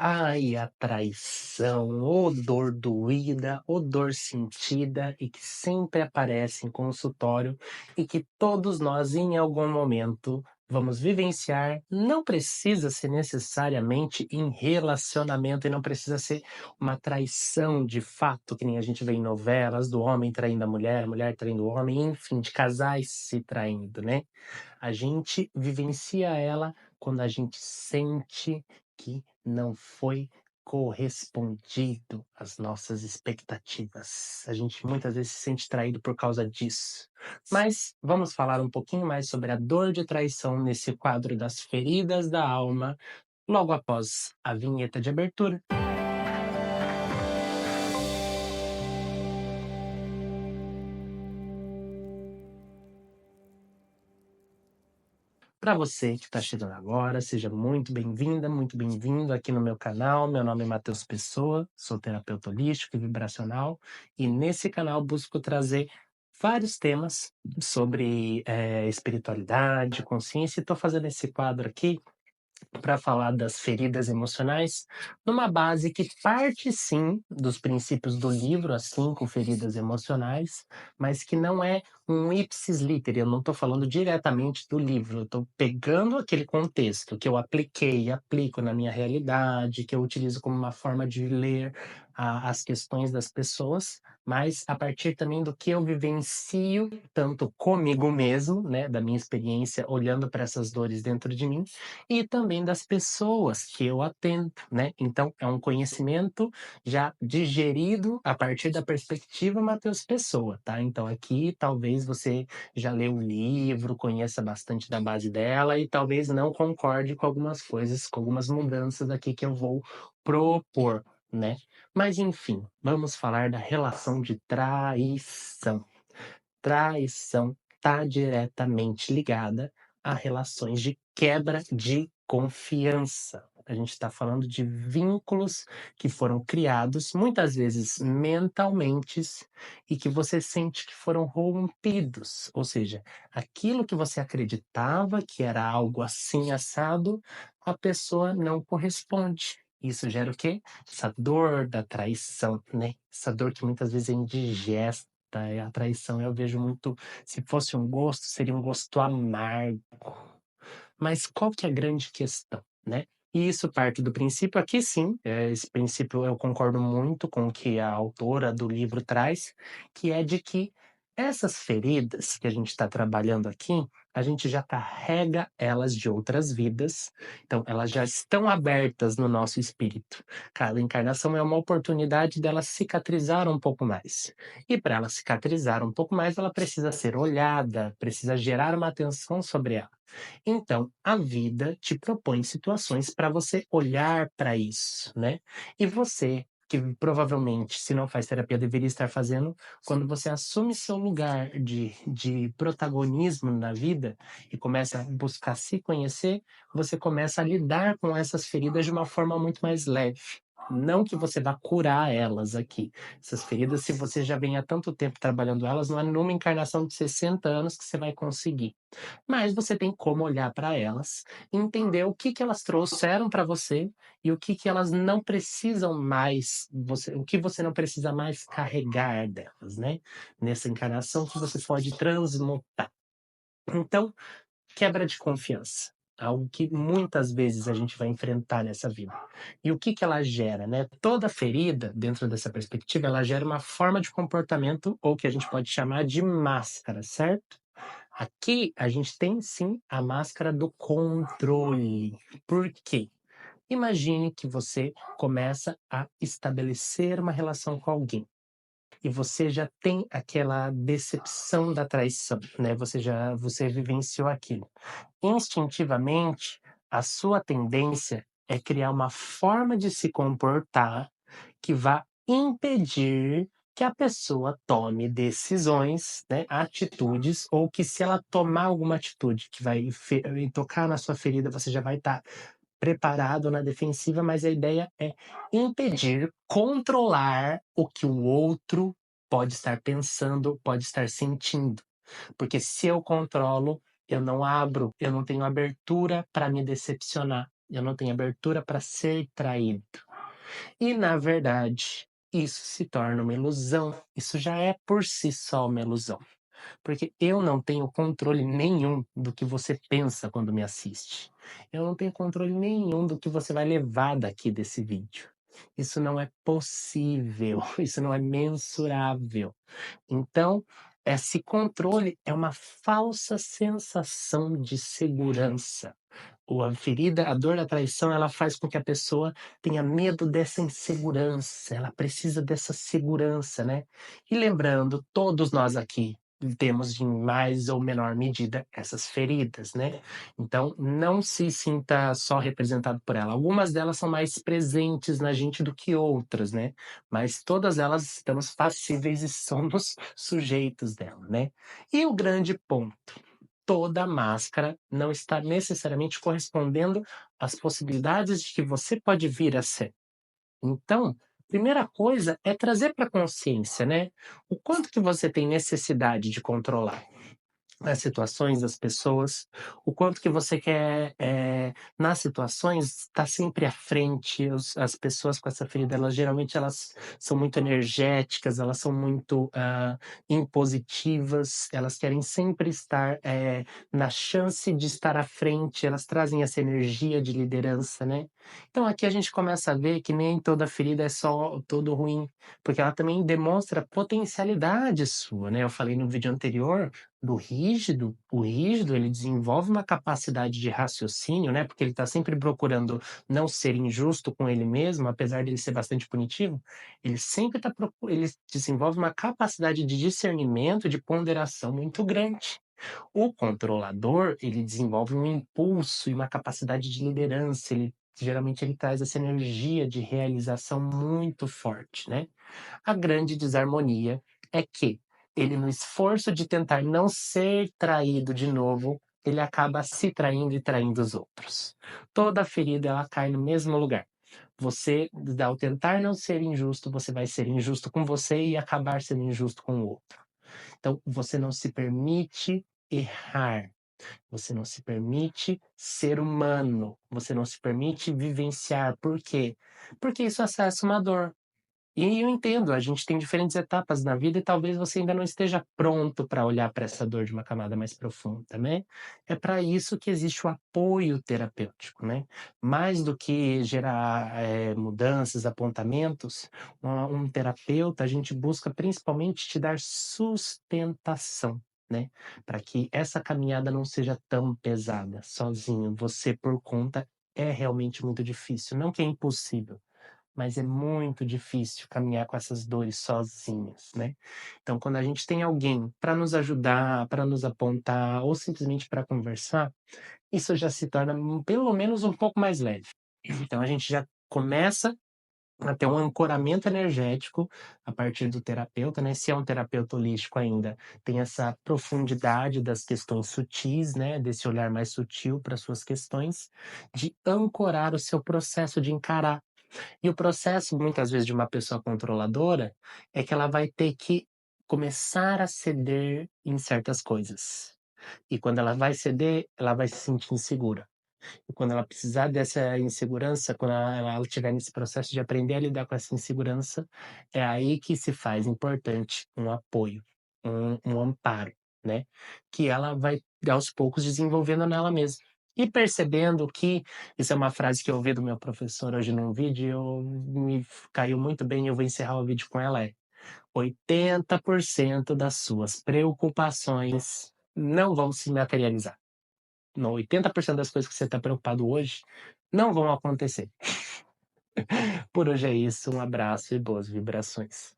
Ai, a traição, ô dor doída, ô dor sentida e que sempre aparece em consultório e que todos nós, em algum momento, vamos vivenciar. Não precisa ser necessariamente em relacionamento e não precisa ser uma traição de fato, que nem a gente vê em novelas, do homem traindo a mulher traindo o homem, enfim, de casais se traindo, né? A gente vivencia ela quando a gente sente que não foi correspondido às nossas expectativas. A gente muitas vezes se sente traído por causa disso. Mas vamos falar um pouquinho mais sobre a dor de traição nesse quadro das feridas da alma, logo após a vinheta de abertura. Para você que está chegando agora, seja muito bem-vinda, muito bem-vindo aqui no meu canal. Meu nome é Matheus Pessoa, sou terapeuta holístico e vibracional, e nesse canal busco trazer vários temas sobre espiritualidade, consciência, e estou fazendo esse quadro aqui para falar das feridas emocionais, numa base que parte sim dos princípios do livro, As Cinco Feridas Emocionais, mas que não é um ipsis literi. Eu não estou falando diretamente do livro, eu estou pegando aquele contexto que eu apliquei e aplico na minha realidade, que eu utilizo como uma forma de ler as questões das pessoas, mas a partir também do que eu vivencio, tanto comigo mesmo, né, da minha experiência, olhando para essas dores dentro de mim, e também das pessoas que eu atendo, né. Então é um conhecimento já digerido a partir da perspectiva Matheus Pessoa, tá. Então aqui talvez você já leu o livro, conheça bastante da base dela e talvez não concorde com algumas coisas, com algumas mudanças aqui que eu vou propor, né. Mas enfim, vamos falar da relação de traição. Traição está diretamente ligada a relações de quebra de confiança. A gente está falando de vínculos que foram criados, muitas vezes mentalmente, e que você sente que foram rompidos. Ou seja, aquilo que você acreditava que era algo assim assado, a pessoa não corresponde. Isso gera o quê? Essa dor da traição, né? Essa dor que muitas vezes é indigesta. A traição eu vejo muito, se fosse um gosto, seria um gosto amargo. Mas qual que é a grande questão, né? E isso parte do princípio aqui sim, esse princípio eu concordo muito com o que a autora do livro traz, que é de que essas feridas que a gente está trabalhando aqui, a gente já carrega elas de outras vidas, então elas já estão abertas no nosso espírito. Cada encarnação é uma oportunidade dela cicatrizar um pouco mais. E para ela cicatrizar um pouco mais, ela precisa ser olhada, precisa gerar uma atenção sobre ela. Então, a vida te propõe situações para você olhar para isso, né? E você, que provavelmente, se não faz terapia, deveria estar fazendo, quando você assume seu lugar de protagonismo na vida e começa a buscar se conhecer, você começa a lidar com essas feridas de uma forma muito mais leve. Não que você vá curar elas aqui. Essas feridas, se você já vem há tanto tempo trabalhando elas, não é numa encarnação de 60 anos que você vai conseguir. Mas você tem como olhar para elas, entender o que que elas trouxeram para você e o que que elas não precisam mais, o que você não precisa mais carregar delas, né, nessa encarnação que você pode transmutar. Então, quebra de confiança, algo que muitas vezes a gente vai enfrentar nessa vida. E o que que ela gera, né? Toda ferida, dentro dessa perspectiva, ela gera uma forma de comportamento ou que a gente pode chamar de máscara, certo? Aqui a gente tem sim a máscara do controle. Por quê? Imagine que você começa a estabelecer uma relação com alguém e você já tem aquela decepção da traição, né? Você vivenciou aquilo. Instintivamente, a sua tendência é criar uma forma de se comportar que vá impedir que a pessoa tome decisões, né, atitudes, ou que se ela tomar alguma atitude que vai tocar na sua ferida, você já vai estar preparado na defensiva, mas a ideia é impedir, controlar o que o outro pode estar pensando, pode estar sentindo. Porque se eu controlo, eu não abro, eu não tenho abertura para me decepcionar. eu não tenho abertura para ser traído. E, na verdade, isso se torna uma ilusão. Isso já é por si só uma ilusão. Porque eu não tenho controle nenhum do que você pensa quando me assiste. Eu não tenho controle nenhum do que você vai levar daqui desse vídeo. Isso não é possível, isso não é mensurável. Então, esse controle é uma falsa sensação de segurança. A ferida, a dor da traição, ela faz com que a pessoa tenha medo dessa insegurança, ela precisa dessa segurança, né. E lembrando, todos nós aqui temos em mais ou menor medida essas feridas, né. Então não se sinta só representado por ela. Algumas delas são mais presentes na gente do que outras, né, mas todas elas estamos passíveis e somos sujeitos dela, né. E o grande ponto, toda máscara não está necessariamente correspondendo às possibilidades de que você pode vir a ser. Então, primeira coisa é trazer para consciência, né, o quanto que você tem necessidade de controlar as situações, as pessoas, o quanto que você quer, nas situações, estar sempre à frente. As pessoas com essa ferida, elas geralmente elas são muito energéticas, elas são muito, impositivas, elas querem sempre estar, na chance de estar à frente, elas trazem essa energia de liderança, né. Então aqui a gente começa a ver que nem toda ferida é só tudo ruim, porque ela também demonstra potencialidade sua, né. Eu falei no vídeo anterior do rígido, o rígido ele desenvolve uma capacidade de raciocínio, né, porque ele está sempre procurando não ser injusto com ele mesmo, apesar dele ser bastante punitivo, ele sempre está ele desenvolve uma capacidade de discernimento, de ponderação muito grande. O controlador, ele desenvolve um impulso e uma capacidade de liderança, ele geralmente ele traz essa energia de realização muito forte, né. A grande desarmonia é que ele, no esforço de tentar não ser traído de novo, ele acaba se traindo e traindo os outros. Toda ferida ela cai no mesmo lugar. Você, ao tentar não ser injusto, você vai ser injusto com você e acabar sendo injusto com o outro. Então, você não se permite errar, você não se permite ser humano, você não se permite vivenciar. Por quê? Porque isso acessa uma dor. E eu entendo, a gente tem diferentes etapas na vida e talvez você ainda não esteja pronto para olhar para essa dor de uma camada mais profunda, né. É para isso que existe o apoio terapêutico, né. Mais do que gerar, mudanças, apontamentos, um terapeuta, a gente busca principalmente te dar sustentação, né, para que essa caminhada não seja tão pesada, sozinho, você por conta é realmente muito difícil, não que é impossível, mas é muito difícil caminhar com essas dores sozinhos, né. Então quando a gente tem alguém para nos ajudar, para nos apontar ou simplesmente para conversar, isso já se torna pelo menos um pouco mais leve. Então a gente já começa a ter um ancoramento energético a partir do terapeuta, né, se é um terapeuta holístico ainda, tem essa profundidade das questões sutis, né, desse olhar mais sutil para suas questões, de ancorar o seu processo de encarar. E o processo, muitas vezes, de uma pessoa controladora, é que ela vai ter que começar a ceder em certas coisas. E quando ela vai ceder, ela vai se sentir insegura. E quando ela precisar dessa insegurança, quando ela estiver nesse processo de aprender a lidar com essa insegurança, é aí que se faz importante um apoio, um amparo, né, que ela vai aos poucos desenvolvendo nela mesma. E percebendo que isso é uma frase que eu ouvi do meu professor hoje num vídeo e me caiu muito bem e eu vou encerrar o vídeo com ela, é: 80% das suas preocupações não vão se materializar. No 80% das coisas que você está preocupado hoje não vão acontecer. Por hoje é isso, um abraço e boas vibrações.